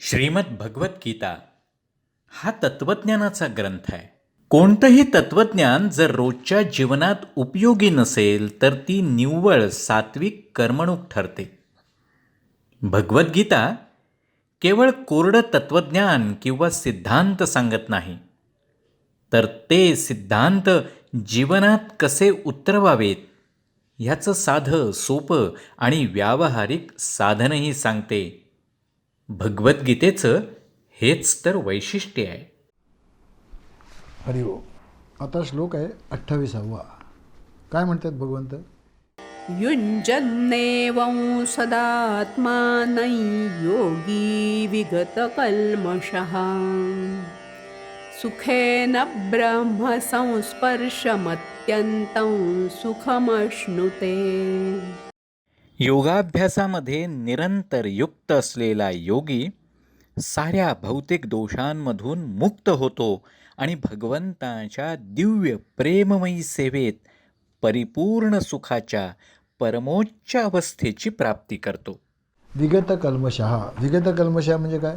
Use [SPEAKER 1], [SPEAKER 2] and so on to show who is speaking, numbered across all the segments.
[SPEAKER 1] श्रीमद भगवद्गीता हा तत्त्वज्ञानाचा ग्रंथ आहे. कोणतंही तत्त्वज्ञान जर रोजच्या जीवनात उपयोगी नसेल तर ती निव्वळ सात्विक कर्मणूक ठरते. भगवद्गीता केवळ कोरडं तत्त्वज्ञान किंवा सिद्धांत सांगत नाही, तर ते सिद्धांत जीवनात कसे उतरवावेत ह्याचं साधं, सोपं आणि व्यावहारिक साधनही सांगते. भगवद्गीतेचं हेच तर वैशिष्ट्य आहे.
[SPEAKER 2] हरि ओम. आता श्लोक आहे 28वा. काय म्हणतात भगवंत?
[SPEAKER 3] युञ्जन्नेवं सदात्मानं योगी विगतकल्मषः सुखेन ब्रह्मसंस्पर्शमत्यन्तं सुखमश्नुते.
[SPEAKER 1] योगाभ्यासामध्ये निरंतर युक्त असलेला योगी साऱ्या भौतिक दोषांमधून मुक्त होतो आणि भगवंताच्या दिव्य प्रेममयी सेवेत परिपूर्ण सुखाच्या परमोच्च अवस्थेची प्राप्ती करतो.
[SPEAKER 2] विगत कल्मषः. विगत कल्मषः म्हणजे काय?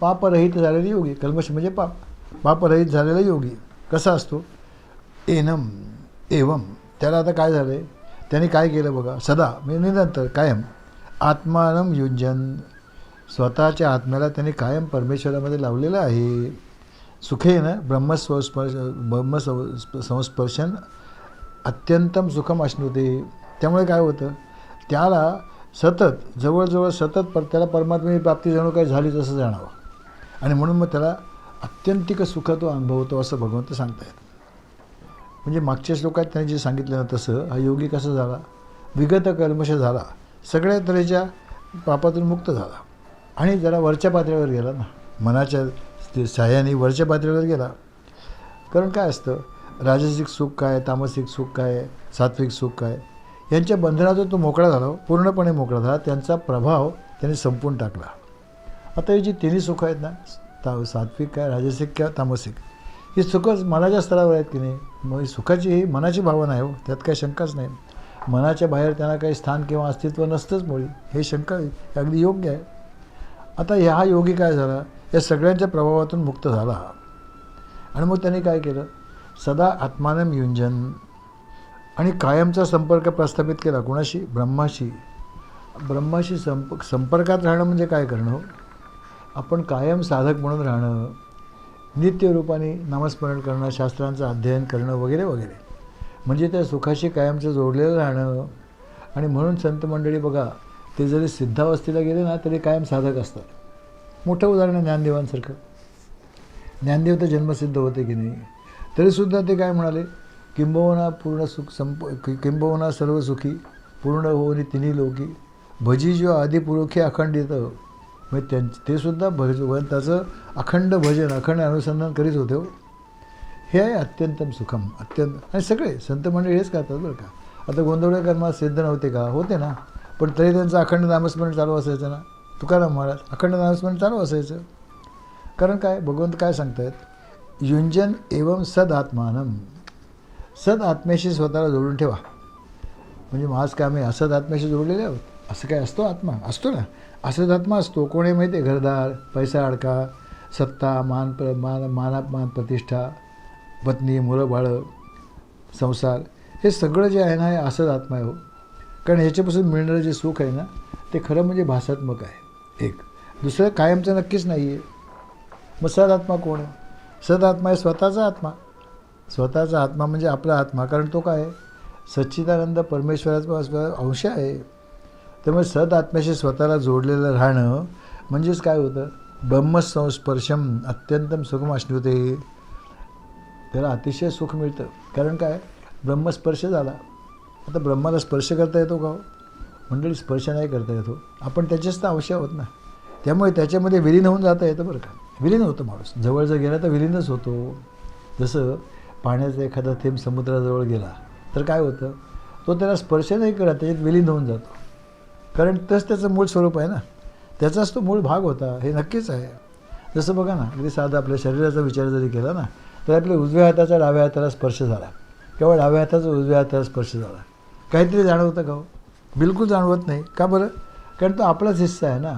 [SPEAKER 2] पापरहित झालेले योगी. कल्मष म्हणजे पाप. पापरहित झालेला योगी कसा असतो? एनम एवम. त्याला आता काय झालं आहे? त्याने काय केलं बघा? सदा म्हणजे निरंतर कायम आत्मानं युंजन. स्वतःच्या आत्म्याला त्याने कायम परमेश्वरामध्ये लावलेलं आहे. सुखेनं ब्रह्मसंस्पर्शन अत्यंतम सुखम अश्नुते. त्यामुळे काय होतं? त्याला सतत जवळजवळ सतत त्याला परमात्म्याची प्राप्ती जणू काही झाली तसं जाणावं, आणि म्हणून मग त्याला अत्यंतिक सुख तो अनुभवतो असं भगवंत सांगतायत. म्हणजे मागच्या श्लोकात त्यांनी जे सांगितलं ना तसं हा योगी कसा झाला? विगत कल्मष झाला, सगळ्या तऱ्हेच्या पापातून मुक्त झाला आणि जरा वरच्या पातळीवर गेला ना, मनाच्या साह्याने वरच्या पातळीवर गेला. कारण काय असतं? राजसिक सुख काय, तामसिक सुख काय, सात्विक सुख काय, यांच्या बंधनातून तो मोकळा झाला, पूर्णपणे मोकळा झाला. त्यांचा प्रभाव त्याने संपून टाकला. आता ही जी तिन्ही सुख आहेत ना, सात्विक काय, राजसिक किंवा तामसिक, ही सुखच मनाच्या स्तरावर आहेत की नाही. मग सुखाची ही मनाची भावना आहे हो, त्यात काही शंकाच नाही. मनाच्या बाहेर त्यांना काही स्थान किंवा अस्तित्व नसतंच मुळी, हे शंका अगदी योग्य आहे. आता ह्या योगी काय झाला? या सगळ्यांच्या प्रभावातून मुक्त झाला आणि मग त्याने काय केलं? सदा आत्मानं युंजन आणि कायमचा संपर्क प्रस्थापित केला. कोणाशी? ब्रह्माशी. ब्रह्माशी संपर्कात राहणं म्हणजे काय करणं हो? आपण कायम साधक म्हणून राहणं, नित्यरूपाने नामस्मरण करणं, शास्त्रांचं अध्ययन करणं वगैरे वगैरे, म्हणजे त्या सुखाशी कायमचं जोडलेलं राहणं. आणि म्हणून संत मंडळी बघा, ते जरी सिद्धावस्थेला गेले ना तरी कायम साधक असतात. मोठं उदाहरण आहे ज्ञानदेवांसारखं. ज्ञानदेव तर जन्मसिद्ध होते की नाही, तरीसुद्धा ते काय म्हणाले? किंबहुना पूर्ण सुख किंबहुना सर्व सुखी पूर्ण होऊन तिन्ही लोकी भजी जो आदिपुरुषी अखंडित. म्हणजे ते सुद्धा भगवंताचं अखंड भजन, अखंड अनुसंधान करीत होते हो. हे आहे अत्यंतम सुखम. अत्यंत. आणि सगळे संत मंडळी हेच करतात बरं का. आता गोंधळेकरांना सिद्ध नव्हते का? होते ना, पण तरी त्यांचं अखंड नामस्मरण चालू असायचं ना. तुकाराम महाराज अखंड नामस्मरण चालू असायचं. कारण काय? भगवंत काय सांगतायत? युंजन एवं सद आत्मानं. सद आत्म्याशी स्वतःला जोडून ठेवा. म्हणजे आज काय आम्ही असद आत्म्याशी जोडलेले आहोत? असं काय असतो आत्मा? असतो ना. असद आत्मा असतो. कोण आहे माहिती आहे? घरदार, पैसा अडका, सत्ता, मान प्रतिष्ठा, पत्नी, मुलं बाळं, संसार, हे सगळं जे आहे ना, हे असद आत्मा आहे हो. कारण ह्याच्यापासून मिळणारं जे सुख आहे ना, ते खरं म्हणजे भासात्मक आहे. एक दुसरं कायमचं नक्कीच नाही आहे. मग सदात्मा कोण आहे? सदात्मा आहे स्वतःचा आत्मा. स्वतःचा आत्मा म्हणजे आपला आत्मा. कारण तो काय आहे? सच्चिदानंद परमेश्वराचा अंश आहे. त्यामुळे सदात्म्याशी स्वतःला जोडलेलं राहणं म्हणजेच काय होतं? ब्रह्मसंस्पर्शम अत्यंतम सुखम अश्नुते. त्याला अतिशय सुख मिळतं. कारण काय? ब्रह्मस्पर्श झाला. आता ब्रह्माला स्पर्श करता येतो का हो? मंडळी, स्पर्श नाही करता येतो. आपण त्याचेच तर अंश आहोत ना. त्यामुळे त्याच्यामध्ये विलीन होऊन जाता येतं बरं का. विलीन होतं माणूस. जवळ जर गेला तर विलीनच होतो. जसं पाण्याचा एखादा थेंब समुद्राजवळ गेला तर काय होतं? तो त्याला स्पर्श नाही करत, त्याच्यात विलीन होऊन जातो. कारण तसं त्याचं मूळ स्वरूप आहे ना, त्याचाच तो मूळ भाग होता, हे नक्कीच आहे. जसं बघा ना, अगदी साधा आपल्या शरीराचा विचार जरी केला ना, तर आपल्या उजव्या हाताचा डाव्या हाताला स्पर्श झाला, किंवा डाव्या हाताचा उजव्या हाताला स्पर्श झाला, काहीतरी जाणवतं का हो? बिलकुल जाणवत नाही. का बरं? कारण तो आपलाच हिस्सा आहे ना.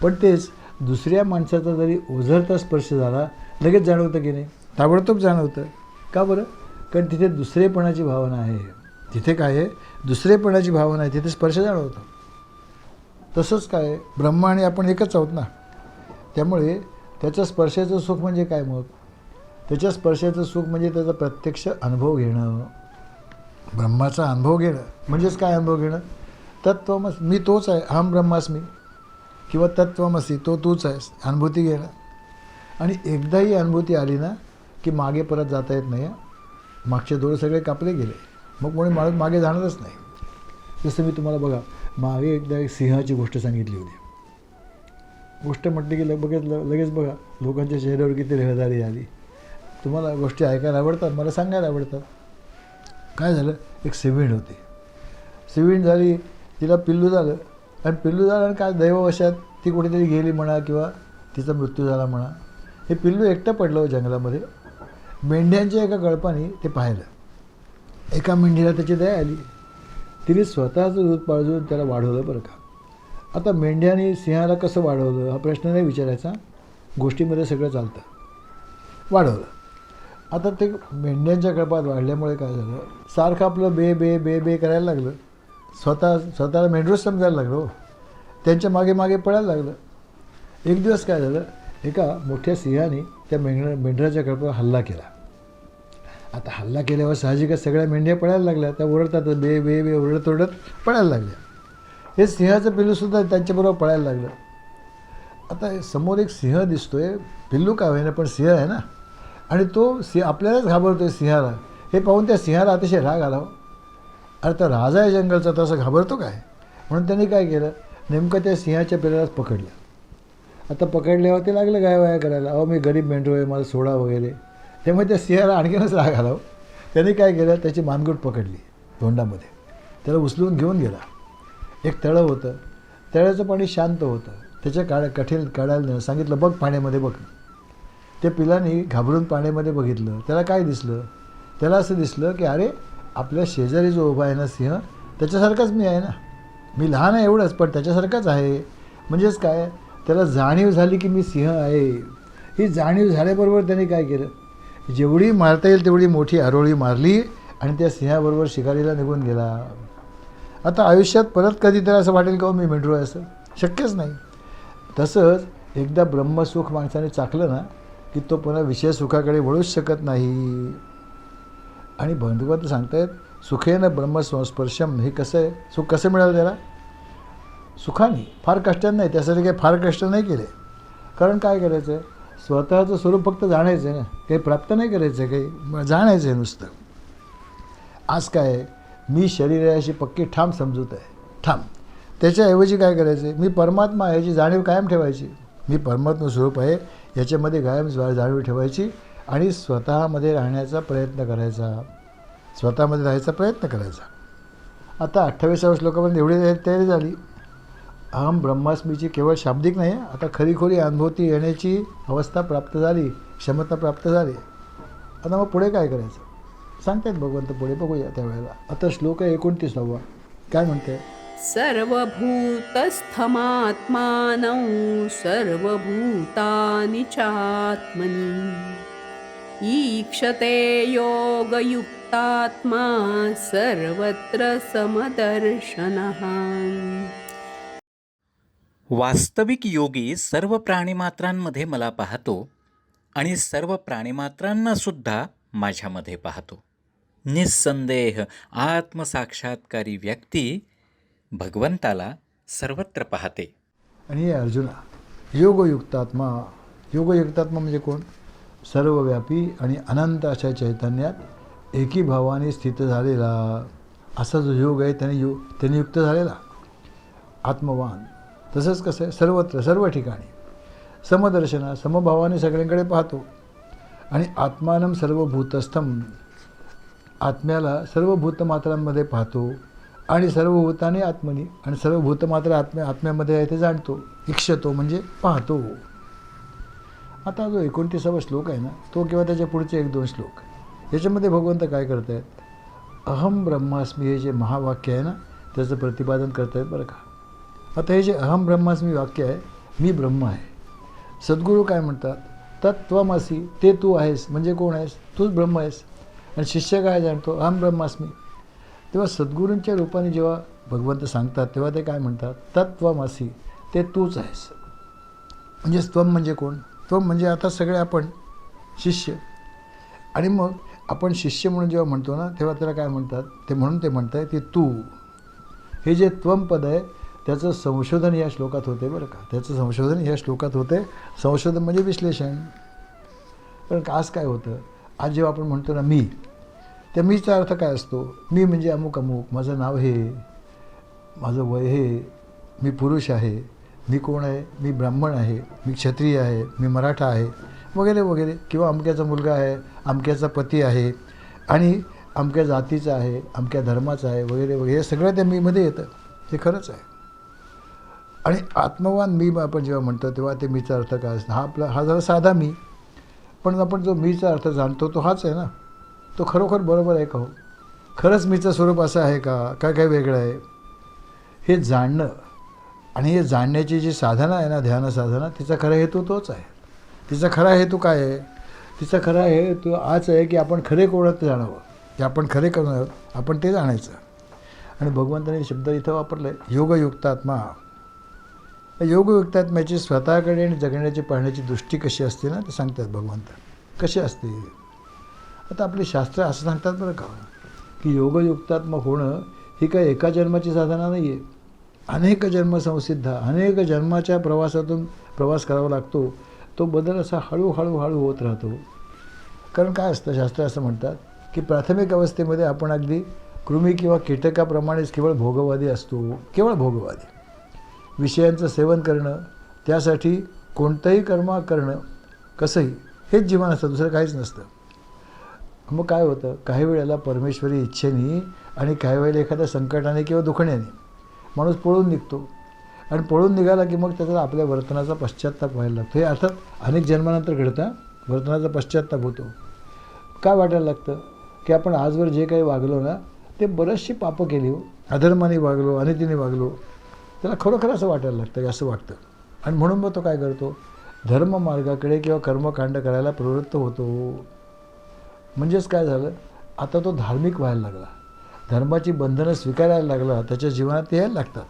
[SPEAKER 2] पण तेच दुसऱ्या माणसाचा जरी ओझरता स्पर्श झाला लगेच जाणवतं की नाही? ताबडतोब जाणवतं. का बरं? कारण तिथे दुसरेपणाची भावना आहे. तिथे काय आहे? दुसरेपणाची भावना आहे, तिथे स्पर्श जाणवतो. तसंच काय आहे? ब्रह्मा आणि आपण एकच आहोत ना. त्यामुळे त्याच्या स्पर्शाचं सुख म्हणजे काय मग? त्याच्या स्पर्शाचं सुख म्हणजे त्याचा प्रत्यक्ष अनुभव घेणं. ब्रह्माचा अनुभव घेणं म्हणजेच काय अनुभव घेणं? तत्त्वमसी, मी तोच आहे, अहम ब्रह्मास्मी, किंवा तत्त्वमसी, तो तूच आहेस, अनुभूती घेणं. आणि एकदा ही अनुभूती आली ना की मागे परत जाता येत नाही. मागचे दोर सगळे कापले गेले, मग कोणी माणूस मागे जाणारच नाही. जसं मी तुम्हाला बघा मागे एकदा एक सिंहाची गोष्ट सांगितली होती. गोष्ट म्हटली की लगेच बघा लोकांच्या चेहऱ्यावर किती रहदारी आली. तुम्हाला गोष्टी ऐकायला आवडतात, मला सांगायला आवडतात. काय झालं? एक सिव्हिण होती. सिव्हिण झाली, तिला पिल्लू झालं, आणि पिल्लू झालं आणि काय दैववशात ती कुठेतरी गेली म्हणा, किंवा तिचा मृत्यू झाला म्हणा. हे पिल्लू एकटं पडलं जंगलामध्ये. मेंढ्यांच्या एका कळपाने ते पाहिलं. एका मेंढीला त्याची दया आली. तिने स्वतःचं दूध पाजून त्याला वाढवलं बरं का. आता मेंढ्याने सिंहाला कसं वाढवलं हा प्रश्न नाही विचारायचा, गोष्टीमध्ये सगळं चालतं. वाढवलं. आता ते मेंढ्यांच्या कळपात वाढल्यामुळे काय झालं, सारखं आपलं बे बे बे बे करायला लागलं. स्वतःला मेंढरूच समजायला लागलं हो. त्यांच्या मागे मागे पडायला लागलं. एक दिवस काय झालं, एका मोठ्या सिंहाने त्या मेंढराच्या कळपावर हल्ला केला. आता हल्ला केल्यावर साहजिकच सगळ्या मेंढ्या पडायला लागल्या. त्या ओरडतात, बे बे बे ओरडत ओरडत पडायला लागल्या. हे सिंहाचं पिल्लूसुद्धा त्यांच्याबरोबर पडायला लागलं. आता समोर एक सिंह दिसतोय, पिल्लू का होईना पण सिंह आहे ना, आणि तो आपल्यालाच घाबरतोय सिंहाला. हे पाहून त्या सिंहाला अतिशय राग आला. अरे तर राजा आहे जंगलचा, तसं घाबरतो काय? म्हणून त्यांनी काय केलं, नेमकं त्या सिंहाच्या पिल्लालाच पकडलं. आता पकडल्यावर ते लागलं गायवाया करायला, अहो मी गरीब मेंढरू आहे, मला सोडा वगैरे. त्यामुळे त्या सिंहाला आणखीनच राग आला. त्यांनी काय केलं, त्याची मानगूट पकडली तोंडामध्ये, त्याला उचलून घेऊन गेला. एक तळं होतं, तळ्याचं पाणी शांत होतं. त्याच्या काढायला सांगितलं, बघ पाण्यामध्ये बघ. त्या पिलाने घाबरून पाण्यामध्ये बघितलं. त्याला काय दिसलं? त्याला असं दिसलं की अरे आपल्या शेजारी जो उभा आहे ना सिंह, त्याच्यासारखाच मी आहे ना. मी लहान आहे एवढंच, पण त्याच्यासारखाच आहे. म्हणजेच काय, त्याला जाणीव झाली की मी सिंह आहे. ही जाणीव झाल्याबरोबर त्याने काय केलं, जेवढी मारता येईल तेवढी मोठी आरोळी मारली आणि त्या सिंहाबरोबर शिकारीला निघून गेला. आता आयुष्यात परत कधीतरी असं वाटेल का मी मेंढरू आहे असं? शक्यच नाही. तसंच एकदा ब्रह्मसुख माणसाने चाकलं ना की तो पुन्हा विषय सुखाकडे वळूच शकत नाही. आणि भगवंत सांगतायत, सुखेनं ब्रह्मस्पर्शम. हे कसं आहे, सुख कसं मिळालं त्याला? सुखाने, फार कष्टाने नाही. त्यासाठी काही फार कष्ट नाही केले. कारण काय करायचं आहे, स्वतःचं स्वरूप फक्त जाणायचं आहे ना, काही प्राप्त नाही करायचं आहे, काही जाणायचं आहे नुसतं. आज काय आहे, मी शरीर आहे अशी पक्की ठाम समजूत आहे, ठाम. त्याच्याऐवजी काय करायचं आहे, मी परमात्मा आहे याची जाणीव कायम ठेवायची. मी परमात्मा स्वरूप आहे याच्यामध्ये कायम जाणीव ठेवायची आणि स्वतःमध्ये राहण्याचा प्रयत्न करायचा, स्वतःमध्ये राहायचा प्रयत्न करायचा. आता 28व्या श्लोकापर्यंत एवढी तयारी झाली. अहम ब्रह्मास्मीची केवळ शाब्दिक नाही, आता खरीखोरी अनुभूती येण्याची अवस्था प्राप्त झाली, क्षमता प्राप्त झाली. आता मग पुढे काय करायचं सांगतायत भगवंत, पुढे बघूया त्यावेळेला. आता श्लोक आहे 29वा. काय म्हणते,
[SPEAKER 3] सर्वभूतस्थमात्मानं सर्वभूतानि चात्मनि ईक्षते योगयुक्तात्मा सर्वत्र समदर्शनः.
[SPEAKER 1] वास्तविक योगी सर्व प्राणिमात्रांमध्ये मला पाहतो आणि सर्व प्राणिमात्रांनासुद्धा माझ्यामध्ये पाहतो. निस्संदेह आत्मसाक्षात्कारी व्यक्ती भगवंताला सर्वत्र पाहते.
[SPEAKER 2] आणि हे अर्जुना, योगयुक्तात्मा. योगयुक्तात्मा म्हणजे कोण? सर्वव्यापी आणि अनंत अशा चैतन्यात एकीभावाने स्थित झालेला असा जो योग आहे त्याने युक्त झालेला आत्मवान. तसंच कसं आहे, सर्वत्र सर्व ठिकाणी समदर्शना, समभावाने सगळ्यांकडे पाहतो. आणि आत्मानं सर्वभूतस्थम, आत्म्याला सर्व भूतमात्रांमध्ये पाहतो. आणि सर्वभूताने आत्मनी, आणि सर्व भूतमात्र आत्म्यामध्ये आहे ते जाणतो. इक्षतो म्हणजे पाहतो. आता जो 29वा श्लोक आहे ना तो, किंवा त्याच्या पुढचे 1-2 श्लोक, याच्यामध्ये भगवंत काय करत आहेत, अहम ब्रह्मास्मी हे जे महावाक्य आहे ना त्याचं प्रतिपादन करत आहेत बरं का. आता हे जे अहम ब्रह्मास्मी वाक्य आहे, मी ब्रह्म आहे, सद्गुरू काय म्हणतात, तत्त्वमसी, ते तू आहेस. म्हणजे कोण आहेस? तूच ब्रह्म आहेस. आणि शिष्य काय जाणतो, अहम ब्रह्मास्मी. तेव्हा सद्गुरूंच्या रूपाने जेव्हा भगवंत सांगतात तेव्हा ते काय म्हणतात, तत्त्वमसी, ते तूच आहेस. म्हणजे त्वम म्हणजे कोण? त्वम म्हणजे आता सगळे आपण शिष्य. आणि मग आपण शिष्य म्हणून जेव्हा म्हणतो ना तेव्हा त्याला काय म्हणतात, ते म्हणून ते म्हणत आहे की तू. हे जे त्वम पद आहे त्याचं संशोधन या श्लोकात होते बरं का. त्याचं संशोधन या श्लोकात होते. संशोधन म्हणजे विश्लेषण. पण आज काय होतं, आज जेव्हा आपण म्हणतो ना मी, त्या मीचा अर्थ काय असतो? मी म्हणजे अमुक अमुक, माझं नाव हे, माझं वय हे, मी पुरुष आहे, मी कोण आहे, मी ब्राह्मण आहे, मी क्षत्रिय आहे, मी मराठा आहे, वगैरे वगैरे. किंवा अमक्याचा मुलगा आहे, अमक्याचा पती आहे, आणि अमक्या जातीचा आहे, अमक्या धर्माचा आहे, वगैरे वगैरे. हे सगळं त्या मीमध्ये येतं. हे खरंच आहे. आणि आत्मवान मी आपण जेव्हा म्हणतो तेव्हा ते मीचा अर्थ काय असतो? हा जरा साधा मी. पण आपण जो मीचा अर्थ जाणतो तो हाच आहे ना. तो खरोखर बरोबर आहे का हो? खरंच मीचं स्वरूप असं आहे का, काय काय वेगळं आहे? हे जाणणं आणि हे जाणण्याची जी साधना आहे ना, ध्यान साधना, तिचा खरा हेतू तोच आहे. तिचा खरा हेतू काय आहे? तिचा खरा हेतू हाच आहे की आपण खरे कोण ते जाणावं, की आपण खरे कोण आहोत, आपण ते जाणायचं. आणि भगवंताने शब्द इथं वापरले, योगयुक्तात्मा. योगयुक्तात्म्याची स्वतःकडे आणि जगण्याची पाहण्याची दृष्टी कशी असते ना, ते सांगतात भगवंत. कशी असते? आता आपली शास्त्र असं सांगतात बरं का, की योगयुक्तात्मा होणं ही काय एका जन्माची साधना नाही आहे. अनेक जन्म संसिद्ध, अनेक जन्माच्या प्रवासातून प्रवास करावा लागतो. तो बदल असा हळूहळू होत राहतो. कारण काय असतं, शास्त्र असं म्हणतात की प्राथमिक अवस्थेमध्ये आपण अगदी कृमी किंवा कीटकाप्रमाणेच केवळ भोगवादी असतो. केवळ भोगवादी. विषयांचं सेवन करणं, त्यासाठी कोणतंही कर्म करणं, कसंही, हेच जीवन असतं, दुसरं काहीच नसतं. मग काय होतं, काही वेळेला परमेश्वरी इच्छेने आणि काही वेळेला एखाद्या संकटाने किंवा दुखण्याने माणूस पळून निघतो. आणि पळून निघाला की मग त्याचा आपल्या वर्तनाचा पश्चात्ताप व्हायला लागतो. हे अर्थात अनेक जन्मानंतर घडतं. वर्तनाचा पश्चात्ताप होतो. काय वाटायला लागतं की आपण आजवर जे काही वागलो ना, ते बरेचशी पापं केली हो, अधर्माने वागलो, अनितीने वागलो. त्याला खरोखर असं वाटायला लागतं की असं वाटतं. आणि म्हणून मग तो काय करतो, धर्ममार्गाकडे किंवा कर्मकांड करायला प्रवृत्त होतो. म्हणजेच काय झालं, आता तो धार्मिक व्हायला लागला, धर्माची बंधनं स्वीकारायला लागला, त्याच्या जीवनात ते यायला लागतात.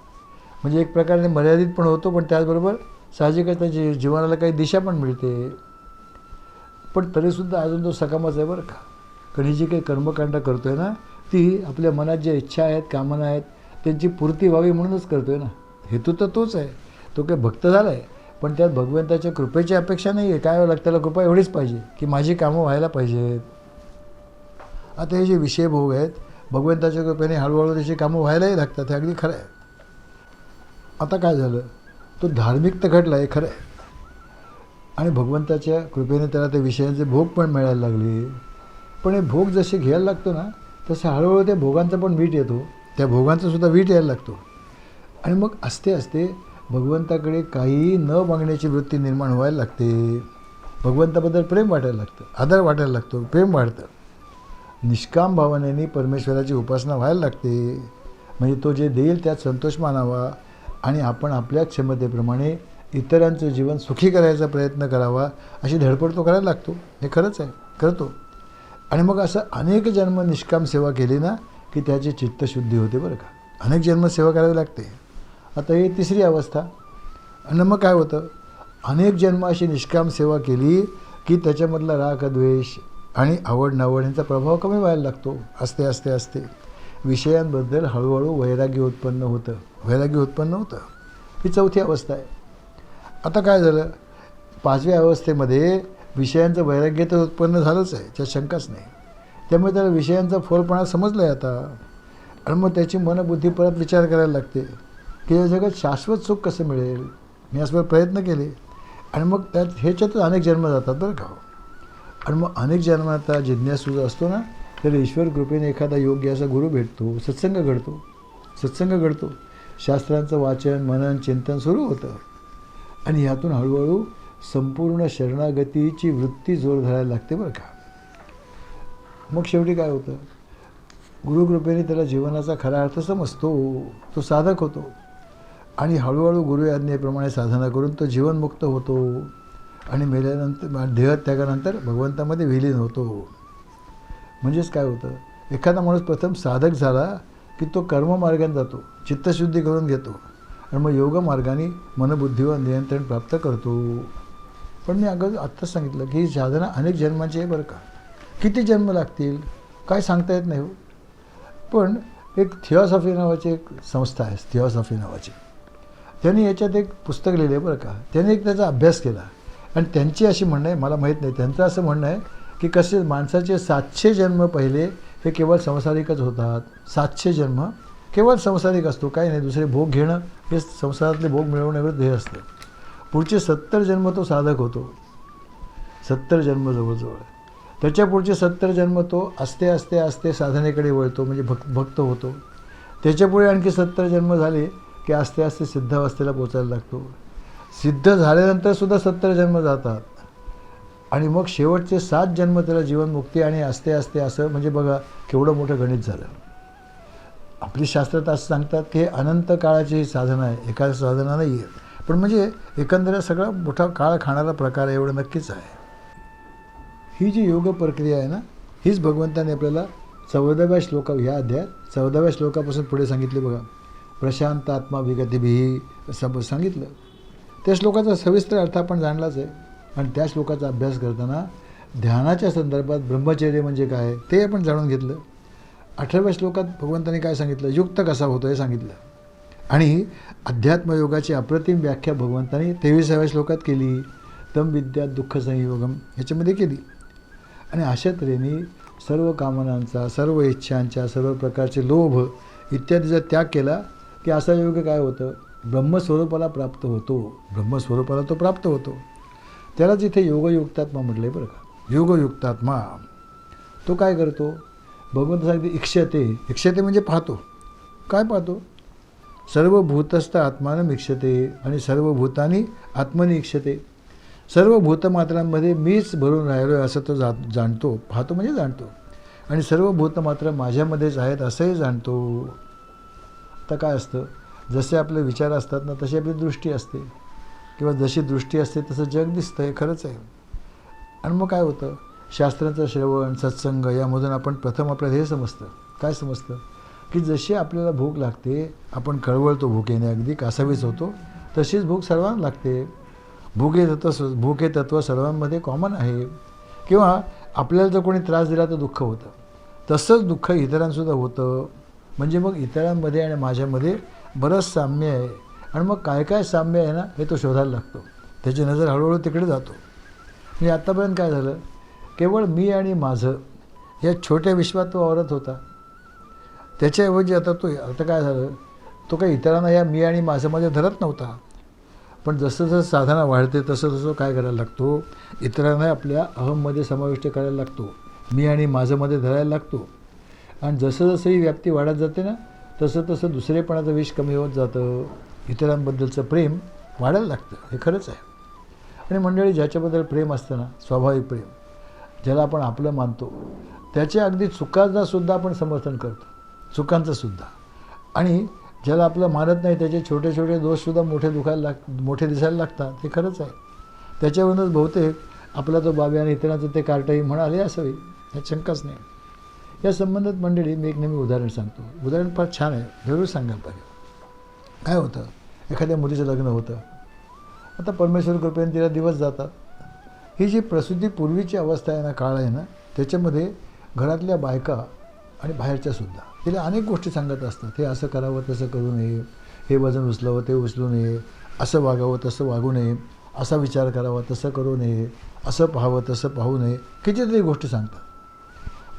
[SPEAKER 2] म्हणजे एक प्रकारे मर्यादित पण होतो, पण त्याचबरोबर साहजिकच त्याच्या जीवनाला काही दिशा पण मिळते. पण तरीसुद्धा अजून तो सकामच आहे बरं का. कारण ही जी काही कर्मकांड करतो आहे ना, ती आपल्या मनात ज्या इच्छा आहेत, कामना आहेत, त्यांची पूर्ती व्हावी म्हणूनच करतो आहे ना. हेतू तर तोच आहे. तो काही भक्त झाला आहे, पण त्यात भगवंताच्या कृपेची अपेक्षा नाही आहे. काय लागतं, त्याला कृपा एवढीच पाहिजे की माझी कामं व्हायला पाहिजेत. आता हे जे विषय भोग आहेत, भगवंताच्या कृपेने हळूहळू त्याची कामं व्हायलाही लागतात. हे अगदी खरं आहे. आता काय झालं, तो धार्मिक तर घडला आहे, खरं आहे. आणि भगवंताच्या कृपेने त्याला त्या विषयांचे भोग पण मिळायला लागले. पण हे भोग जसे घ्यायला लागतो ना, तसं हळूहळू त्या भोगांचा पण वीट येतो. त्या भोगांचा सुद्धा वीट यायला लागतो. आणि मग असते असते भगवंताकडे काही न मागण्याची वृत्ती निर्माण व्हायला लागते. भगवंताबद्दल प्रेम वाटायला लागतं, आदर वाटायला लागतो, प्रेम वाढतं. निष्काम भावनेने परमेश्वराची उपासना व्हायला लागते. म्हणजे तो जे देईल त्यात संतोष मानावा आणि आपण आपल्या क्षमतेप्रमाणे इतरांचं जीवन सुखी करायचा प्रयत्न करावा, अशी धडपड तो करायला लागतो. हे खरंच आहे, करतो. आणि मग असं अनेक जन्म निष्काम सेवा केली ना की त्याची चित्तशुद्धी होते बरं का. अनेक जन्म सेवा करावी लागते. आता ही तिसरी अवस्था. आणि मग काय होतं, अनेक जन्म अशी निष्काम सेवा केली की त्याच्यामधला राग, द्वेष आणि आवड नावड यांचा प्रभाव कमी व्हायला लागतो. असते असते असते विषयांबद्दल हळूहळू वैराग्य उत्पन्न होतं. वैराग्य उत्पन्न होतं. ही चौथी अवस्था आहे. आता काय झालं, पाचव्या अवस्थेमध्ये विषयांचं वैराग्य तर उत्पन्न झालंच आहे, त्यात शंकाच नाही. त्यामुळे त्याला विषयांचा फोलपणा समजला आहे आता. आणि मग त्याची मनबुद्धी परत विचार करायला लागते की या जगात शाश्वत सुख कसं मिळेल. मी यासवर प्रयत्न केले आणि मग त्यात ह्याच्यातच अनेक जन्म जातात बरं का. आणि मग अनेक जन्माचा जिज्ञासू जो असतो ना, त्याला ईश्वर कृपेने एखादा योग्य असा गुरु भेटतो, सत्संग घडतो, शास्त्रांचं वाचन, मनन, चिंतन सुरू होतं. आणि ह्यातून हळूहळू संपूर्ण शरणागतीची वृत्ती जोर धरायला लागते बरं का. मग शेवटी काय होतं, गुरुकृपेने त्याला जीवनाचा खरा अर्थ समजतो, तो साधक होतो. आणि हळूहळू गुरुआज्ञेप्रमाणे साधना करून तो जीवनमुक्त होतो. आणि मेल्यानंतर देहत्यागानंतर भगवंतामध्ये विलीन होतो. म्हणजेच काय होतं, एखादा माणूस प्रथम साधक झाला की तो कर्ममार्गाने जातो, चित्तशुद्धी करून घेतो आणि मग योग मार्गाने मनबुद्धीवर नियंत्रण प्राप्त करतो. पण मी आत्ताच सांगितलं की ही साधना अनेक जन्माची आहे बरं का. किती जन्म लागतील काय सांगता येत नाही हो. पण एक थिओसॉफी नावाची एक संस्था आहे, थिओसॉफी नावाची, त्यांनी याच्यात एक पुस्तक लिहिलं आहे बरं का. त्यांनी एक त्याचा अभ्यास केला आणि त्यांची अशी म्हणणं आहे, मला माहीत नाही, त्यांचं असं म्हणणं आहे की कसे माणसाचे 700 जन्म पहिले हे केवळ संसारिकच होतात. 700 जन्म केवळ संसारिक असतो, काही नाही, दुसरे भोग घेणं हे संसारातले भोग मिळवण्यावर ध्येय असतं. पुढचे 70 जन्म तो साधक होतो, 70 जन्म जवळजवळ. त्याच्या पुढचे 70 जन्म तो आस्ते आस्ते आस्ते साधनेकडे वळतो, म्हणजे भक्त होतो. त्याच्यापुढे आणखी 70 जन्म झाले की आस्ते आस्ते सिद्धावस्थेला पोचायला लागतो. सिद्ध झाल्यानंतरसुद्धा 70 जन्म जातात आणि मग शेवटचे 7 जन्म त्याला जीवनमुक्ती आणि आस्ते आस्ते असं, म्हणजे बघा केवढं मोठं गणित झालं. आपली शास्त्रात असं सांगतात की अनंत काळाची ही साधना आहे, एका साधना नाही आहे, पण म्हणजे एकंदरीत सगळा मोठा काळ खाणारा प्रकार आहे एवढं नक्कीच आहे. ही जी योग प्रक्रिया आहे ना, हीच भगवंताने आपल्याला 14व्या श्लोका, ह्या अध्यायात 14व्या श्लोकापासून पुढे सांगितले बघा. प्रशांत आत्मा विगतिभिः सब सांगितलं. त्या श्लोकाचा सविस्तर अर्थ आपण जाणलाच आहे. आणि त्या श्लोकाचा अभ्यास करताना ध्यानाच्या संदर्भात ब्रह्मचर्य म्हणजे काय ते आपण जाणून घेतलं. 18व्या श्लोकात भगवंताने काय सांगितलं, युक्त कसा होतो हे सांगितलं. आणि अध्यात्मयोगाची अप्रतिम व्याख्या भगवंताने 23व्या श्लोकात केली. तम विद्यात दुःख संयोगम ह्याच्यामध्ये केली. आणि अशा तऱ्हेने सर्व कामनांचा, सर्व इच्छांच्या, सर्व प्रकारचे लोभ इत्यादीचा त्याग केला की असा योग काय होतं, ब्रह्मस्वरूपाला प्राप्त होतो. ब्रह्मस्वरूपाला तो प्राप्त होतो. त्यालाच इथे योगयुक्तात्मा म्हटलं आहे बरं का. योगयुक्तात्मा तो काय करतो, भगवंत सांगते इक्षते. इक्षते म्हणजे पाहतो. काय पाहतो, सर्व भूतस्थ आत्मानं इक्षते आणि सर्व भूतानी आत्मनी इक्षते. सर्व भूतमात्रांमध्ये मीच भरून राहिलो आहे असं तो जाणतो. पाहतो म्हणजे जाणतो. आणि सर्व भूतमात्र माझ्यामध्येच आहेत असंही जाणतो. आता काय असतं, जसे आपले विचार असतात ना तशी आपली दृष्टी असते, किंवा जशी दृष्टी असते तसं जग दिसतं, हे खरंच आहे. आणि मग काय होतं, शास्त्रांचं श्रवण सत्संग यामधून आपण प्रथम आपल्याला हे समजतं, काय समजतं की जशी आपल्याला भूक लागते, आपण कळवळतो भुकेने, अगदी कासावीस होतो, तशीच भूक सर्वांना लागते. भूक हे तत्व सर्वांमध्ये कॉमन आहे. किंवा आपल्याला जर कोणी त्रास दिला तर दुःख होतं, तसंच दुःख इतरांसुद्धा होतं. म्हणजे मग इतरांमध्ये आणि माझ्यामध्ये बरंच साम्य आहे. आणि मग काय काय साम्य आहे ना हे तो शोधायला लागतो. त्याची नजर हळूहळू तिकडे जातो. म्हणजे आत्तापर्यंत काय झालं, केवळ मी आणि माझं या छोट्या विश्वात तो वावरत होता. त्याच्याऐवजी आता काय झालं, तो काही इतरांना या मी आणि माझ्यामध्ये धरत नव्हता. पण जसं जसं साधना वाढते तसं तसं काय करायला लागतो, इतरांना आपल्या अहममध्ये समाविष्ट करायला लागतो, मी आणि माझंमध्ये धरायला लागतो. आणि जसं जसं ही व्याप्ती वाढत जाते ना तसं तसं दुसरेपणाचं विष कमी होत जातं, इतरांबद्दलचं प्रेम वाढायला लागतं. हे खरंच आहे. आणि मंडळी, ज्याच्याबद्दल प्रेम असतं ना, स्वाभाविक प्रेम, ज्याला आपण आपलं मानतो, त्याच्या अगदी चुकांचासुद्धा आपण समर्थन करतो, चुकांचंसुद्धा. आणि ज्याला आपलं मानत नाही त्याचे छोटे छोटे दोषसुद्धा मोठे दिसायला लागतात. हे खरंच आहे. त्याच्यावरूनच बहुतेक आपला तो बाबी आणि इतरांचं ते कार्टही म्हणाले असावी, यात शंकाच नाही. या संबंधात मंडळी मी एक नेहमी उदाहरण सांगतो. उदाहरण फार छान आहे, जरूर सांगायला पाहिजे. काय होतं, एखाद्या मुलीचं लग्न होतं. आता परमेश्वर कृपेने तिला दिवस जातात. ही जी प्रसूतीपूर्वीची अवस्था आहे ना, काळ आहे ना, त्याच्यामध्ये घरातल्या बायका आणि बाहेरच्यासुद्धा तिला अनेक गोष्टी सांगत असतात. हे असं करावं तसं करू नये, हे वजन उचलावं ते उचलू नये, असं वागावं तसं वागू नये, असा विचार करावा तसं करू नये, असं पाहावं तसं पाहू नये, कितीतरी गोष्टी सांगतात.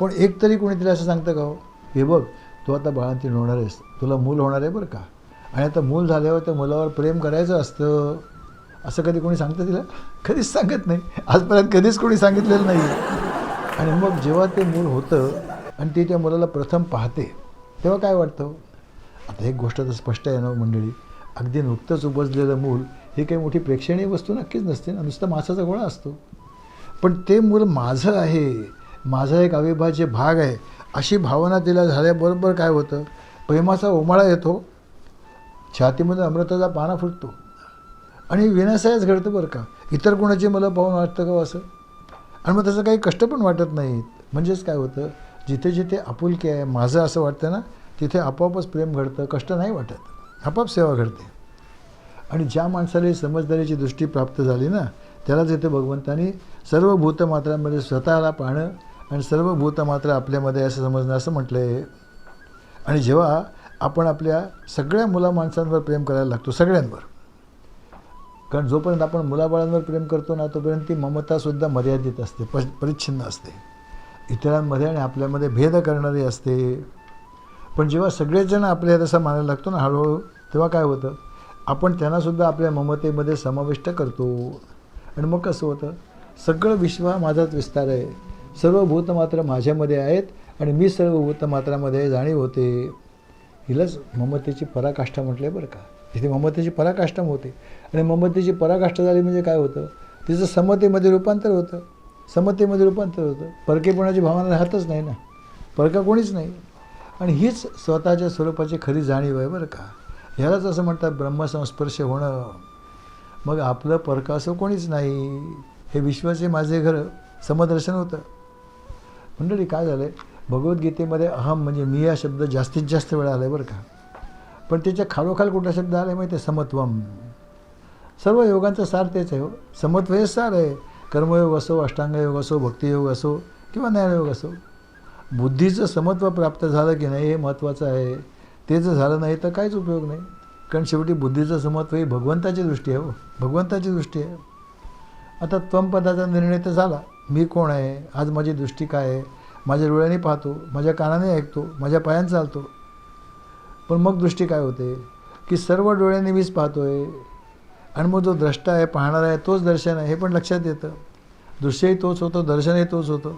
[SPEAKER 2] पण एक तरी कोणी तिला असं सांगतं का हो, हे बघ तू आता बाळंतीण होणार आहेस, तुला मूल होणार आहे बरं का, आणि आता मूल झाल्यावर त्या मुलावर प्रेम करायचं असतं, असं कधी कोणी सांगतं तिला? कधीच सांगत नाही. आजपर्यंत कधीच कोणी सांगितलेलं नाही. आणि मग जेव्हा ते मूल होतं आणि ती त्या मुलाला प्रथम पाहते तेव्हा काय वाटतं? आता एक गोष्ट तर स्पष्ट आहे ना मंडळी, अगदी नुकतंच उपजलेलं मूल ही काही मोठी प्रेक्षणीय वस्तू नक्कीच नसते ना, नुसतं मासाचा गोळा असतो. पण ते मूल माझं आहे, माझा एक अविभाज्य भाग आहे, अशी भावना तिला झाल्याबरोबर काय होतं, प्रेमाचा उमाळा येतो, छातीमध्ये अमृताचा पाना फुटतो. आणि विनासायच घडतं बरं का. इतर कोणाची मला पाहून वाटतं का असं, आणि मग त्याचं काही कष्ट पण वाटत नाहीत. म्हणजेच काय होतं, जिथे जिथे आपुलकी आहे, माझं असं वाटतं ना, तिथे आपोआपच प्रेम घडतं, कष्ट नाही वाटत, आपोआप सेवा घडते. आणि ज्या माणसाला ही समजदारीची दृष्टी प्राप्त झाली ना, त्यालाच इथे भगवंतांनी सर्व भूतमात्रांमध्ये स्वतःला पाहणं आणि सर्व भूतमात्रा आपल्यामध्ये असं समजणं असं म्हटलं आहे. आणि जेव्हा आपण आपल्या सगळ्या मुलामाणसांवर प्रेम करायला लागतो, सगळ्यांवर, कारण जोपर्यंत आपण मुलाबाळांवर प्रेम करतो ना, तोपर्यंत ती ममतासुद्धा मर्यादित असते, परिच्छिन्न असते, इतरांमध्ये आणि आपल्यामध्ये भेद करणारी असते. पण जेव्हा सगळेच जण आपल्याला तसं मानायला लागतो ना हळूहळू, तेव्हा काय होतं, आपण त्यांनासुद्धा आपल्या ममतेमध्ये समाविष्ट करतो. आणि मग कसं होतं, सगळं विश्व हा माझाच विस्तार आहे, सर्व भूतमात्र माझ्यामध्ये आहेत आणि मी सर्व भूतमात्रामध्ये जाणीव होते. हिलाच ममतेची पराकाष्ठा म्हटलं बरं का. इथे ममतेची पराकाष्ठा होते. आणि ममतेची पराकाष्ठा झाली म्हणजे काय होतं, तिचं समतेमध्ये रूपांतर होतं. समतेमध्ये रूपांतर होतं. परकेपणाची भावना राहतच नाही ना, परका कोणीच नाही. आणि हीच स्वतःच्या स्वरूपाची खरी जाणीव आहे बरं का. ह्यालाच असं म्हणतात ब्रह्मसंस्पर्श होणं. मग आपलं परका असं कोणीच नाही, हे विश्वाचे माझे घर समदर्शन होतं. मंडळी काय झालं आहे, भगवद्गीतेमध्ये अहम म्हणजे मी हा शब्द जास्तीत जास्त वेळा आला आहे बरं का. पण त्याच्या खालोखाल कुठला शब्द आला आहे माहिती आहे, समत्वम. सर्व योगांचं सार तेच आहे हो, समत्व हेच सार आहे. कर्मयोग असो, अष्टांगयोग असो, भक्तियोग असो किंवा ज्ञानयोग असो, बुद्धीचं समत्व प्राप्त झालं की नाही हे महत्त्वाचं आहे. ते जर झालं नाही तर काहीच उपयोग नाही, कारण शेवटी बुद्धीचं समत्व ही भगवंताची दृष्टी आहे हो, भगवंताची दृष्टी आहे. आता त्वमपदाचा निर्णय तर झाला, मी कोण आहे, आज माझी दृष्टी काय आहे, माझ्या डोळ्याने पाहतो, माझ्या कानाने ऐकतो, माझ्या पायाने चालतो. पण मग दृष्टी काय होते की सर्व डोळ्यांनी मीच पाहतो आहे, आणि मग जो द्रष्टा आहे, पाहणारा आहे, तोच दर्शन आहे हे पण लक्षात येतं. दृश्यही तोच होतो, दर्शनही तोच होतं.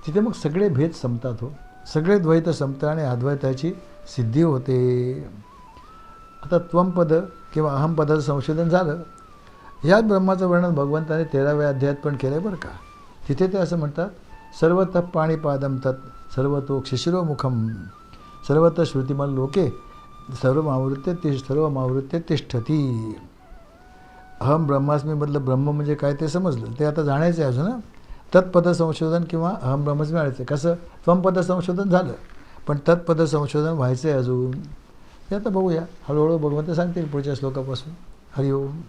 [SPEAKER 2] तिथे मग सगळे भेद संपतात हो, सगळे द्वैत संपतं आणि अद्वैताची सिद्धी होते. आता त्वमपद किंवा अहमपदाचं संशोधन झालं. ह्याच ब्रह्माचं वर्णन भगवंताने 13व्या अध्यायात पण केलं आहे बरं का. तिथे ते असं म्हणतात, सर्वतः पाणिपादम तत् सर्वतो शिशिरोमुखम सर्वतः श्रुतिमल लोके सर्वमावृत्य तिष्ठती. अहम ब्रह्मास्मीमधलं ब्रह्म म्हणजे काय ते समजलं, ते आता जाणायचं आहे अजून ना. तत्पद संशोधन किंवा अहम ब्रह्मच मिळायचं. कसं, त्वमपद संशोधन झालं, पण तत्पद संशोधन व्हायचं आहे अजून. ते आता बघूया, हळूहळू भगवंत सांगतील पुढच्या श्लोकापासून. हरिओम.